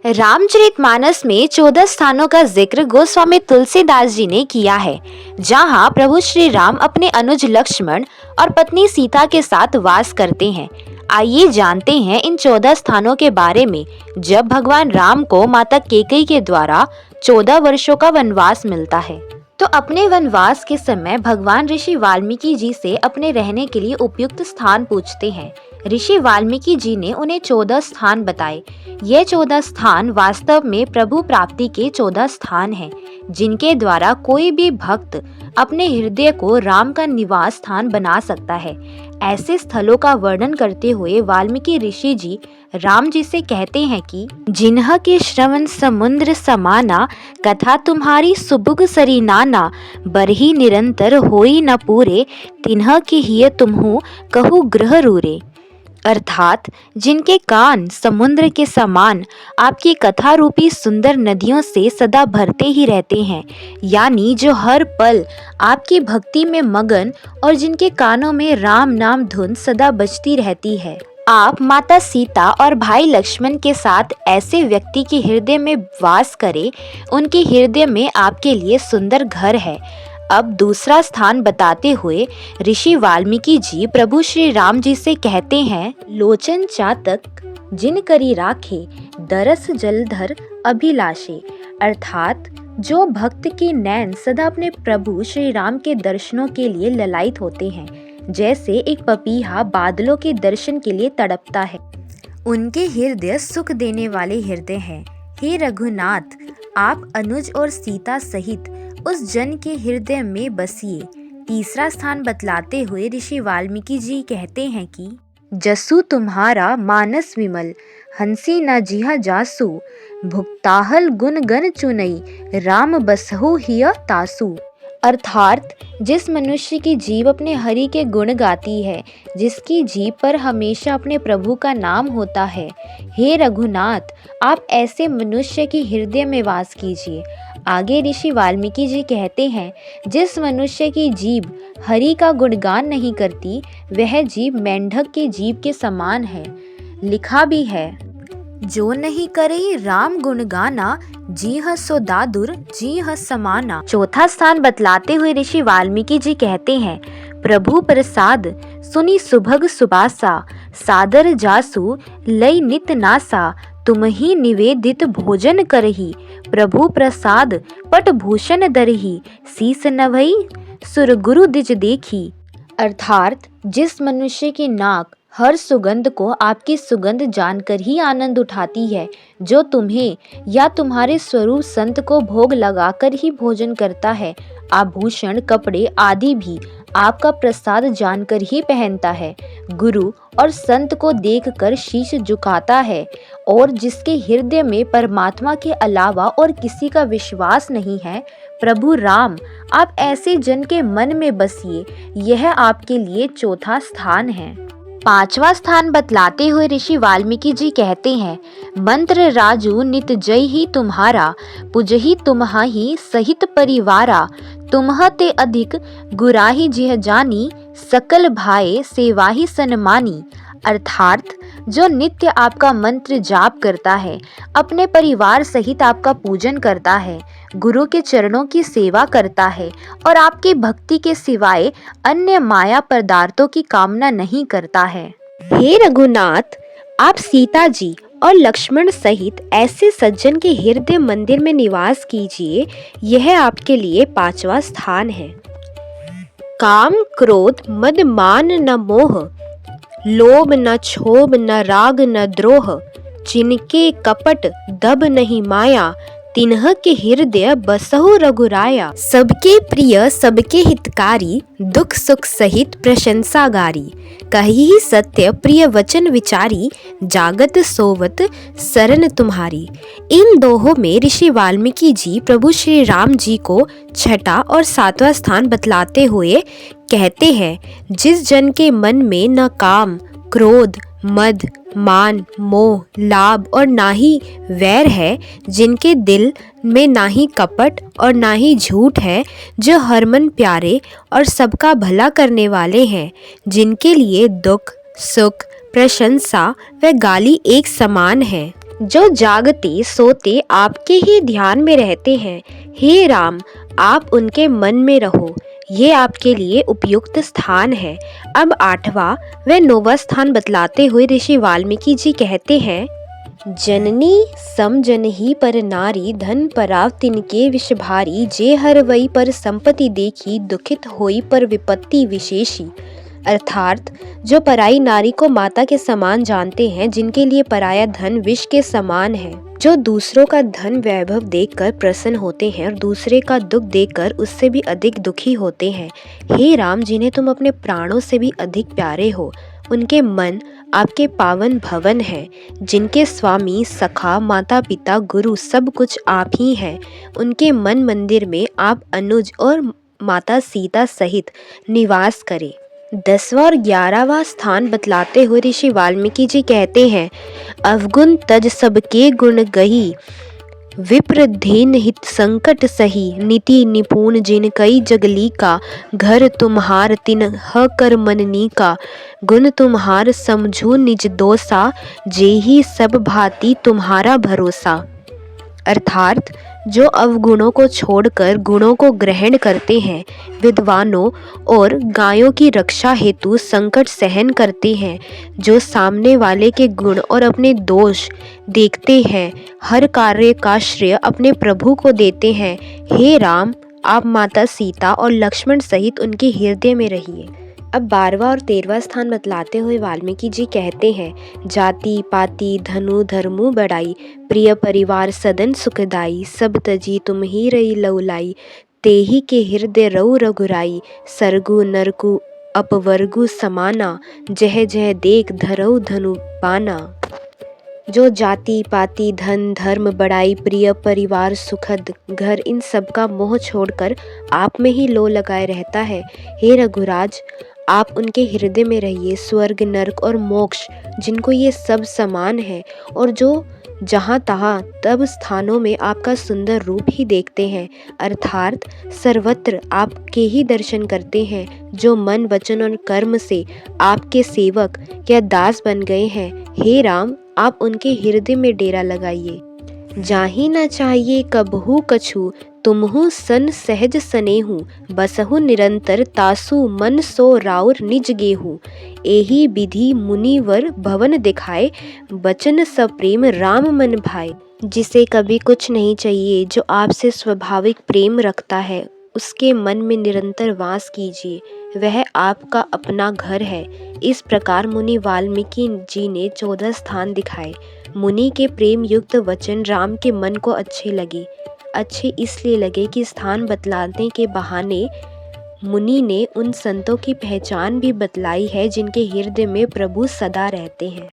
रामचरितमानस में 14 स्थानों का जिक्र गोस्वामी तुलसीदास जी ने किया है, जहां प्रभु श्री राम अपने अनुज लक्ष्मण और पत्नी सीता के साथ वास करते हैं। आइए जानते हैं इन 14 स्थानों के बारे में। जब भगवान राम को माता कैकेयी के द्वारा 14 वर्षों का वनवास मिलता है, तो अपने वनवास के समय भगवान ऋषि वाल्मीकि जी से अपने रहने के लिए उपयुक्त स्थान पूछते हैं। ऋषि वाल्मीकि जी ने उन्हें 14 स्थान बताए। ये 14 स्थान वास्तव में प्रभु प्राप्ति के 14 स्थान हैं, जिनके द्वारा कोई भी भक्त अपने हृदय को राम का निवास स्थान बना सकता है। ऐसे स्थलों का वर्णन करते हुए वाल्मीकि ऋषि जी राम जी से कहते हैं कि जिन्ह के श्रवण समुद्र समाना, कथा तुम्हारी सुबुग सरी नाना, बरही निरंतर होई न पूरे, तिन्ह के हिय तुम्हु कहु ग्रह रूरे। अर्थात जिनके कान समुद्र के समान आपकी कथा रूपी सुंदर नदियों से सदा भरते ही रहते हैं, यानी जो हर पल आपकी भक्ति में मगन और जिनके कानों में राम नाम धुन सदा बजती रहती है। आप माता सीता और भाई लक्ष्मण के साथ ऐसे व्यक्ति के हृदय में वास करें, उनके हृदय में आपके लिए सुंदर घर है। अब दूसरा स्थान बताते हुए ऋषि वाल्मीकि जी प्रभु श्री राम जी से कहते हैं, लोचन चातक जिन करी राखे, दरस जलधर अभिलाषे। अर्थात जो भक्त के नैन सदा अपने प्रभु श्री राम के दर्शनों के लिए ललायित होते हैं, जैसे एक पपीहा बादलों के दर्शन के लिए तड़पता है। उनके हृदय सुख देने वाले हृदय हैं। हे रघुनाथ, आप अनुज और सीता सहित उस जन के हृदय में बसिए। तीसरा स्थान बतलाते हुए ऋषि वाल्मीकि जी कहते हैं कि जसु तुम्हारा मानस विमल, हंसी न जिहा जासु, भुक्ताहल गुण गण चुनई, राम बसहु हिय तासु। अर्थात जिस मनुष्य की जीभ अपने हरि के गुण गाती है, जिसकी जीभ पर हमेशा अपने प्रभु का नाम होता है, हे रघुनाथ, आप ऐसे मनुष्य के हृदय में वास कीजिए। आगे ऋषि वाल्मीकि जी कहते हैं, जिस मनुष्य की जीभ हरि का गुणगान नहीं करती, वह जीभ मेंढक की जीभ के समान है। लिखा भी है, जो नहीं करे राम गुणगाना, जी ह सो दादुर जी ह समाना। चौथा स्थान बतलाते हुए ऋषि वाल्मीकि जी कहते हैं, प्रभु प्रसाद सुनी सुभग सुबासा, सादर जासु लई नित नासा, तुम ही निवेदित भोजन करही, प्रभु प्रसाद पट भूषण दरही, शीस नभई सुर गुरु दिज देखी। अर्थात जिस मनुष्य की नाक हर सुगंध को आपकी सुगंध जानकर ही आनंद उठाती है, जो तुम्हें या तुम्हारे स्वरूप संत को भोग लगाकर ही भोजन करता है, आभूषण कपड़े आदि भी आपका प्रसाद जानकर ही पहनता है, गुरु और संत को देखकर शीश झुकाता है, और जिसके हृदय में परमात्मा के अलावा और किसी का विश्वास नहीं है, प्रभु राम, आप ऐसे जन के मन में बसिए। यह आपके लिए चौथा स्थान है। पांचवा स्थान बतलाते हुए ऋषि वाल्मीकि जी कहते हैं, मंत्र राजू नित जय ही तुम्हारा, पुजही तुम्हाही सहित परिवारा, तुम्ह ते अधिक गुराही जिह जानी, सकल भाए सेवाही सनमानी। अर्थात जो नित्य आपका मंत्र जाप करता है, अपने परिवार सहित आपका पूजन करता है, गुरु के चरणों की सेवा करता है और आपकी भक्ति के सिवाय अन्य माया पदार्थों की कामना नहीं करता है। हे रघुनाथ, आप सीता जी और लक्ष्मण सहित ऐसे सज्जन के हृदय मंदिर में निवास कीजिए। यह आपके लिए पांचवा स्थान है। काम क्रोध मद मान न मोह, लोभ न क्षोभ न राग न द्रोह, जिनके कपट दब नहीं माया, तिन्ह के हृदय बसहु रघुराया। सबके प्रिय सबके हितकारी, दुख सुख सहित प्रशंसागारी, कही सत्य प्रिय वचन विचारी, जागत सोवत शरण तुम्हारी। इन दोहों में ऋषि वाल्मीकि जी प्रभु श्री राम जी को छठा और सातवां स्थान बतलाते हुए कहते हैं, जिस जन के मन में न काम क्रोध मद मान मोह लाभ और ना ही वैर है, जिनके दिल में ना ही कपट और ना ही झूठ है, जो हरमन प्यारे और सबका भला करने वाले हैं, जिनके लिए दुख सुख प्रशंसा व गाली एक समान है, जो जागते सोते आपके ही ध्यान में रहते हैं, हे राम आप उनके मन में रहो, ये आपके लिए उपयुक्त स्थान है। अब 8वां व 9वां स्थान बतलाते हुए ऋषि वाल्मीकि जी कहते हैं, जननी सम जनहि पर नारी धन पराव तिनके विष भारी, जे हर वही पर संपत्ति देखी दुखित होई पर विपत्ति विशेषी। अर्थात जो पराई नारी को माता के समान जानते हैं, जिनके लिए पराया धन विष के समान है, जो दूसरों का धन वैभव देखकर प्रसन्न होते हैं और दूसरे का दुख देखकर उससे भी अधिक दुखी होते हैं। हे राम, जिन्हें तुम अपने प्राणों से भी अधिक प्यारे हो, उनके मन आपके पावन भवन हैं, जिनके स्वामी सखा माता पिता गुरु सब कुछ आप ही हैं। उनके मन मंदिर में आप अनुज और माता सीता सहित निवास करें। 10वां और 11वां स्थान बतलाते हुए ऋषि वाल्मीकि जी कहते हैं, अवगुण तज सबके गुण गही, विप्र धेन हित संकट सही, नीति निपुण जिन कई जगली का, घर तुम्हार तिन ह कर मननी का, गुण तुम्हार समझो निज दोसा, जेहि सब भांति तुम्हारा भरोसा। अर्थात जो अवगुणों को छोड़कर गुणों को ग्रहण करते हैं, विद्वानों और गायों की रक्षा हेतु संकट सहन करते हैं, जो सामने वाले के गुण और अपने दोष देखते हैं, हर कार्य का श्रेय अपने प्रभु को देते हैं। हे राम, आप माता सीता और लक्ष्मण सहित उनके हृदय में रहिए। अब 12वां और 13वां स्थान बतलाते हुए वाल्मीकि जी कहते हैं, जाति पाति धनु धर्मु बढ़ाई, प्रिय परिवार सदन सुखदाई, सब तजी तुम ही रही लौलाई, तेहि के हृदय रऊ रघुराई, सरगु नरकु अपवर्गु समाना, जह जह देख धरऊ धनु पाना। जो जाति पाति धन धर्म बड़ाई प्रिय परिवार सुखद घर, इन सब का मोह छोड़कर आप में ही लो लगाए रहता है। हे रघुराज, आप उनके हृदय में रहिए। स्वर्ग नरक और मोक्ष जिनको ये सब समान है, और जो जहाँ तहाँ तब स्थानों में आपका सुंदर रूप ही देखते हैं, अर्थात सर्वत्र आपके ही दर्शन करते हैं, जो मन वचन और कर्म से आपके सेवक या दास बन गए हैं। हे राम, आप उनके हृदय में डेरा लगाइए। जाहि न चाहिए कबहु कछु, तुमहु सन सहज सनेहु, बसहु निरंतर तासु मन सो राउर निज गेहु, एहि विधि मुनिवर भवन दिखाए, बचन सप्रेम राम मन भाए। जिसे कभी कुछ नहीं चाहिए, जो आपसे स्वाभाविक प्रेम रखता है, उसके मन में निरंतर वास कीजिए, वह आपका अपना घर है। इस प्रकार मुनि वाल्मीकि जी ने 14 स्थान दिखाए। मुनि के प्रेम युक्त वचन राम के मन को अच्छे लगे। अच्छे इसलिए लगे कि स्थान बतलाने के बहाने मुनि ने उन संतों की पहचान भी बतलाई है, जिनके हृदय में प्रभु सदा रहते हैं।